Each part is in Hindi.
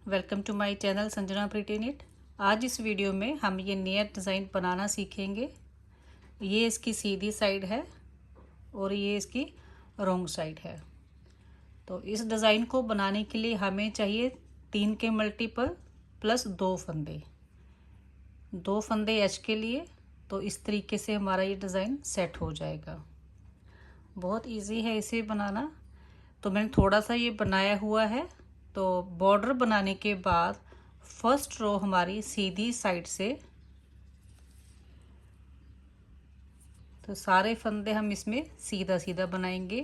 Welcome to my channel Sanjana pretty knit. आज इस वीडियो में हम ये नेयर डिज़ाइन बनाना सीखेंगे। ये इसकी सीधी साइड है और ये इसकी रॉन्ग साइड है। तो इस डिज़ाइन को बनाने के लिए हमें चाहिए 3 के मल्टीपल प्लस 2 फंदे, 2 फंदे एच के लिए। तो इस तरीके से हमारा ये डिज़ाइन सेट हो जाएगा। बहुत इजी है इसे बनाना। तो मैंने थोड़ा सा ये बनाया हुआ है। तो बॉर्डर बनाने के बाद फर्स्ट रो हमारी सीधी साइड से, तो सारे फंदे हम इसमें सीधा सीधा बनाएंगे।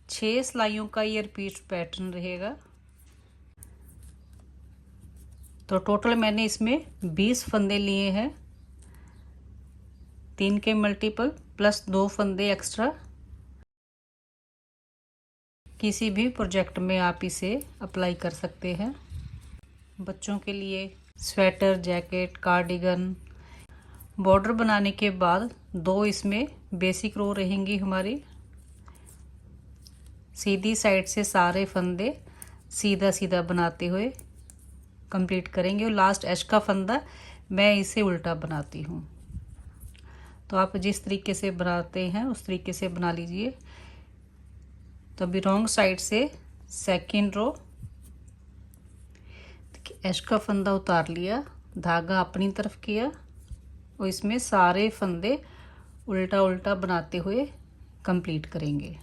6 सिलाइयों का ये रिपीट पैटर्न रहेगा। तो टोटल मैंने इसमें 20 फंदे लिए हैं, 3 के मल्टीपल प्लस 2 फंदे एक्स्ट्रा। किसी भी प्रोजेक्ट में आप इसे अप्लाई कर सकते हैं। बच्चों के लिए स्वेटर, जैकेट, कार्डिगन। बॉर्डर बनाने के बाद 2 इसमें बेसिक रो रहेंगी हमारी। सीधी साइड से सारे फंदे सीधा सीधा बनाते हुए कंप्लीट करेंगे और लास्ट एज का फंदा मैं इसे उल्टा बनाती हूँ। तो आप जिस तरीके से बनाते हैं उस तरीके से बना लीजिए। तो अभी रॉन्ग साइड से सेकंड रो, एज का फंदा उतार लिया, धागा अपनी तरफ किया और इसमें सारे फंदे उल्टा उल्टा बनाते हुए कंप्लीट करेंगे।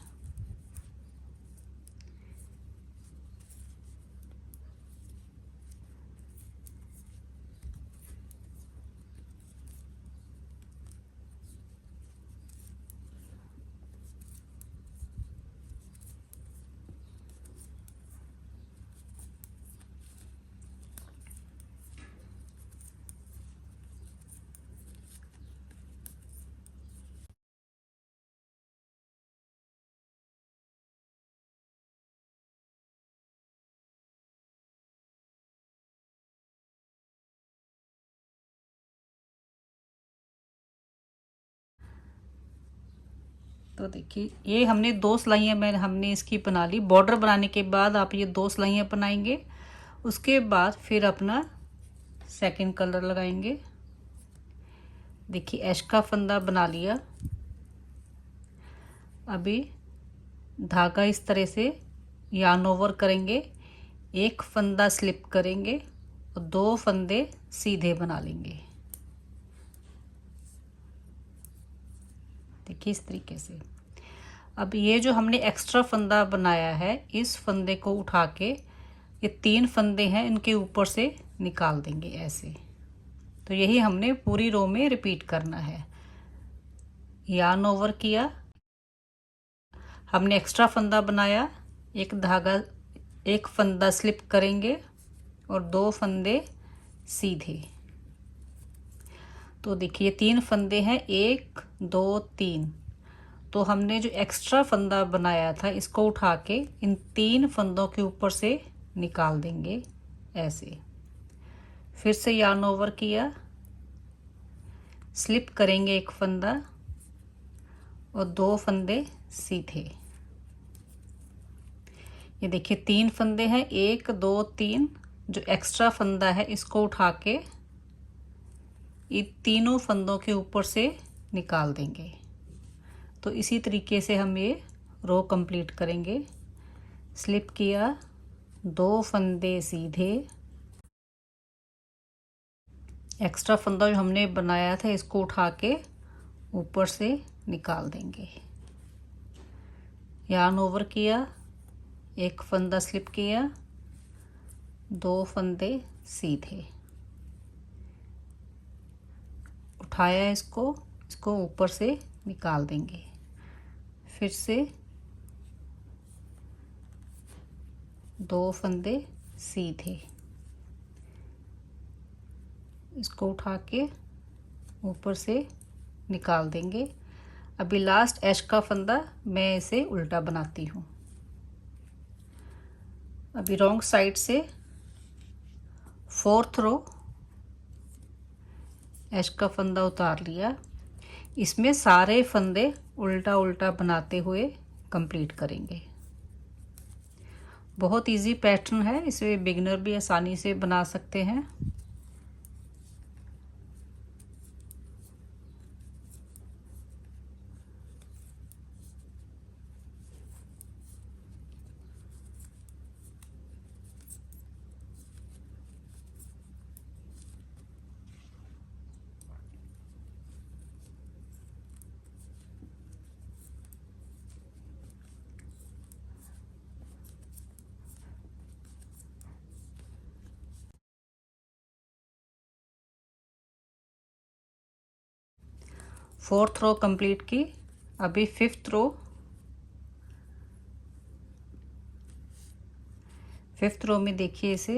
तो देखिए ये हमने 2 सिलाइयाँ हमने इसकी बना ली। बॉर्डर बनाने के बाद आप ये 2 सिलाइयाँ बनाएंगे। उसके बाद फिर अपना सेकंड कलर लगाएंगे। देखिए ऐश का फंदा बना लिया। अभी धागा इस तरह से यार्न ओवर करेंगे, एक फंदा स्लिप करेंगे और 2 फंदे सीधे बना लेंगे। देखिए इस तरीके से। अब ये जो हमने एक्स्ट्रा फंदा बनाया है, इस फंदे को उठा के, ये 3 फंदे हैं, इनके ऊपर से निकाल देंगे ऐसे। तो यही हमने पूरी रो में रिपीट करना है। यार्न ओवर किया, हमने एक्स्ट्रा फंदा बनाया, एक धागा, एक फंदा स्लिप करेंगे और 2 फंदे सीधे। तो देखिए 3 फंदे हैं, 1 2 3। तो हमने जो एक्स्ट्रा फंदा बनाया था इसको उठा के इन 3 फंदों के ऊपर से निकाल देंगे ऐसे। फिर से यार्न ओवर किया, स्लिप करेंगे एक फंदा और 2 फंदे सीधे। ये देखिए 3 फंदे हैं, 1 2 3। जो एक्स्ट्रा फंदा है इसको उठा के ये तीनों फंदों के ऊपर से निकाल देंगे। तो इसी तरीके से हम ये रो कंप्लीट करेंगे। स्लिप किया, 2 फंदे सीधे, एक्स्ट्रा फंदा जो हमने बनाया था इसको उठा के ऊपर से निकाल देंगे। यार्न ओवर किया, एक फंदा स्लिप किया, 2 फंदे सीधे, उठाया इसको ऊपर से निकाल देंगे। फिर से 2 फंदे सीधे, इसको उठा के ऊपर से निकाल देंगे। अभी लास्ट एज का फंदा मैं इसे उल्टा बनाती हूँ। अभी रॉन्ग साइड से 4th रो, एज का फंदा उतार लिया, इसमें सारे फंदे उल्टा उल्टा बनाते हुए कंप्लीट करेंगे। बहुत इजी पैटर्न है, इसे बिगिनर भी आसानी से बना सकते हैं। फोर्थ रो कंप्लीट की, अभी फिफ्थ रो में देखिए इसे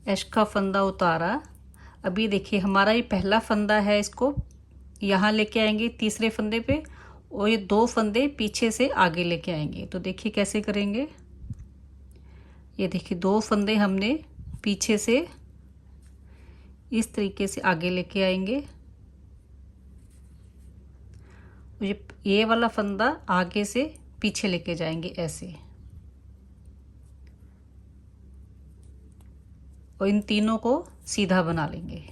एश का फंदा उतारा। अभी देखिए हमारा ये पहला फंदा है, इसको यहाँ लेके आएंगे तीसरे फंदे पे, और ये 2 फंदे पीछे से आगे लेके आएंगे। तो देखिए कैसे करेंगे, ये देखिए 2 फंदे हमने पीछे से इस तरीके से आगे लेके आएंगे, ये वाला फंदा आगे से पीछे लेके जाएंगे ऐसे, और इन तीनों को सीधा बना लेंगे।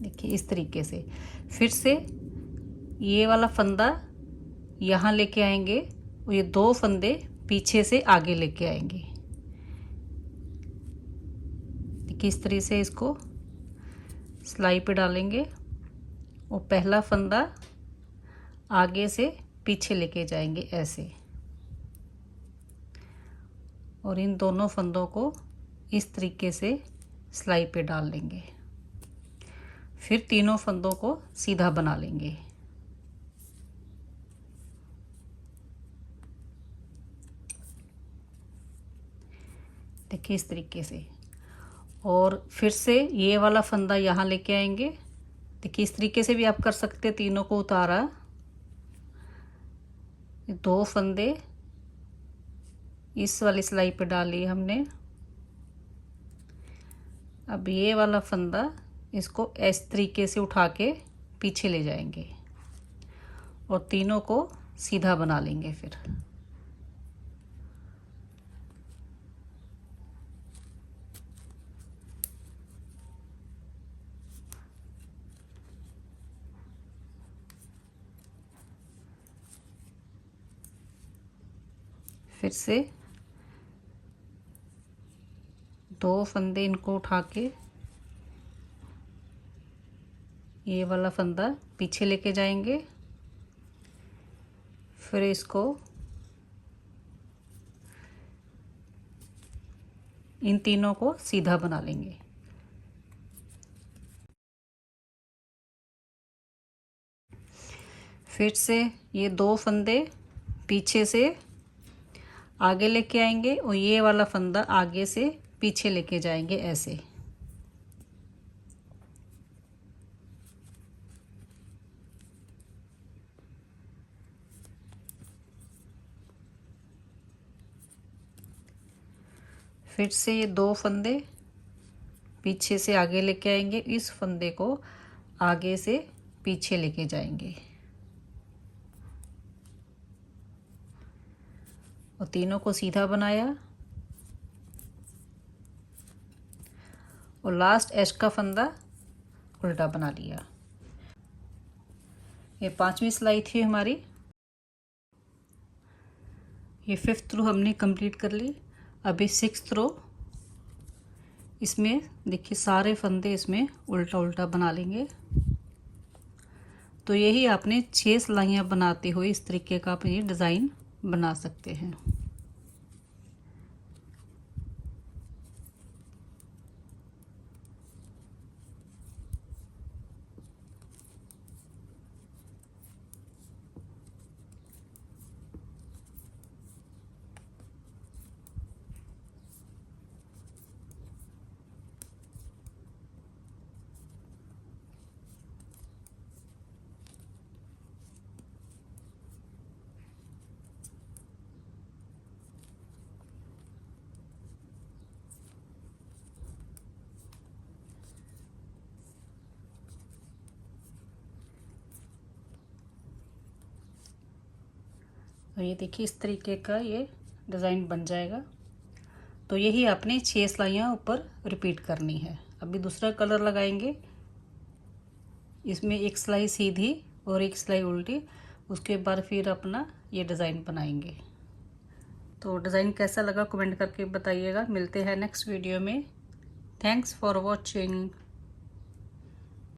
देखिए इस तरीके से फिर से ये वाला फंदा यहाँ लेके आएंगे, और ये 2 फंदे पीछे से आगे लेके आएंगे। देखिए इस तरीके से इसको सिलाई पे डालेंगे, और पहला फंदा आगे से पीछे लेके जाएंगे ऐसे, और इन दोनों फंदों को इस तरीके से सिलाई पे डाल लेंगे। फिर तीनों फंदों को सीधा बना लेंगे। देखिए इस तरीके से, और फिर से ये वाला फंदा यहाँ लेके आएंगे। देखिए इस तरीके से भी आप कर सकते हैं, तीनों को उतारा, 2 फंदे इस वाली सिलाई पे डाली हमने। अब ये वाला फंदा इसको इस तरीके से उठा के पीछे ले जाएंगे, और तीनों को सीधा बना लेंगे। फिर से 2 फंदे इनको उठा के ये वाला फंदा पीछे लेके जाएंगे, फिर इसको इन तीनों को सीधा बना लेंगे। फिर से ये 2 फंदे पीछे से आगे लेके आएंगे, और ये वाला फंदा आगे से पीछे लेके जाएंगे ऐसे। फिर से ये 2 फंदे पीछे से आगे लेके आएंगे, इस फंदे को आगे से पीछे लेके जाएंगे, और तीनों को सीधा बनाया, और लास्ट एज का फंदा उल्टा बना लिया। ये 5वीं सिलाई थी हमारी। ये 5th रो हमने कंप्लीट कर ली। अभी 6th रो, इसमें देखिए सारे फंदे इसमें उल्टा उल्टा बना लेंगे। तो यही आपने 6 सिलाइयाँ बनाते हुए इस तरीके का आप ये डिज़ाइन बना सकते हैं। और ये देखिए इस तरीके का ये डिज़ाइन बन जाएगा। तो यही आपने 6 सिलाइयाँ ऊपर रिपीट करनी है। अभी दूसरा कलर लगाएंगे, इसमें एक सिलाई सीधी और एक सिलाई उल्टी, उसके बाद फिर अपना ये डिज़ाइन बनाएंगे। तो डिज़ाइन कैसा लगा कमेंट करके बताइएगा। मिलते हैं नेक्स्ट वीडियो में। Thanks for watching.